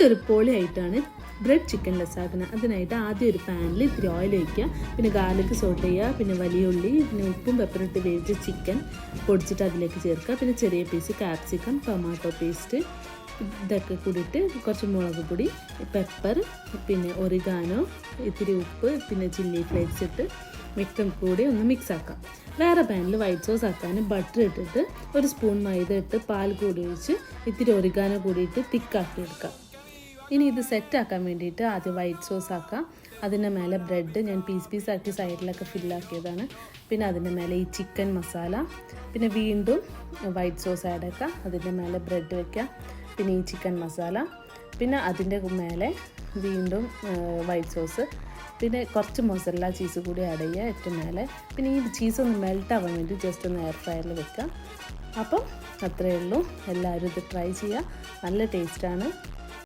ഇതൊരു പൊളിയായിട്ടാണ് bread chicken ലസാഗ്ന. അതിനായിട്ട് ആദ്യം ഒരു പാനിൽ ഇത്തിരി ഓയിൽ ഒഴിക്കുക, പിന്നെ ഗാർലിക് സോട്ട് ചെയ്യുക, പിന്നെ വലിയ ഉള്ളി, പിന്നെ ഉപ്പും പെപ്പറും ഇട്ട് വേവിച്ച ചിക്കൻ പൊടിച്ചിട്ട് അതിലേക്ക് ചേർക്കുക, പിന്നെ ചെറിയ പീസ് ക്യാപ്സിക്കം, ടൊമാറ്റോ പേസ്റ്റ് ഇതൊക്കെ കൂടിയിട്ട് കുറച്ച് മുളക് പൊടി, പെപ്പർ, പിന്നെ ഒറിഗാനോ, ഇത്തിരി ഉപ്പ്, പിന്നെ ചില്ലി ഫ്ലേക്സ് ഇട്ട് മിക്കം കൂടി ഒന്ന് മിക്സ് ആക്കാം. വേറെ പാനിൽ വൈറ്റ് സോസ് ആക്കാൻ ബട്ടർ ഇട്ടിട്ട് ഒരു സ്പൂൺ മൈദ ഇട്ട് പാൽ കൂടി ഒഴിച്ച് ഇത്തിരി ഒറിഗാനോ കൂടിയിട്ട് തിക്കാക്കി എടുക്കാം. ഇനി ഇത് സെറ്റാക്കാൻ വേണ്ടിയിട്ട് ആദ്യം വൈറ്റ് സോസ് ആക്കാം. അതിൻ്റെ മേലെ ബ്രെഡ് ഞാൻ പീസാക്കി സൈഡിലൊക്കെ ഫില്ലാക്കിയതാണ്. പിന്നെ അതിൻ്റെ മേലെ ഈ ചിക്കൻ മസാല, പിന്നെ വീണ്ടും വൈറ്റ് സോസ് ആഡ് ആക്കുക, അതിൻ്റെ മേലെ ബ്രെഡ് വയ്ക്കുക, പിന്നെ ഈ ചിക്കൻ മസാല, പിന്നെ അതിൻ്റെ മേലെ വീണ്ടും വൈറ്റ് സോസ്, പിന്നെ കുറച്ച് മൊസറല്ല ചീസ് കൂടി ആഡ് ചെയ്യുക ഏറ്റവും മേലെ. പിന്നെ ഈ ചീസ് ഒന്ന് മെൽറ്റ് ആവാൻ വേണ്ടി ജസ്റ്റ് ഒന്ന് എയർ ഫ്രയറിൽ വെക്കുക. അപ്പം അത്രയേ ഉള്ളൂ. എല്ലാവരും ഇത് ട്രൈ ചെയ്യുക, നല്ല ടേസ്റ്റാണ്.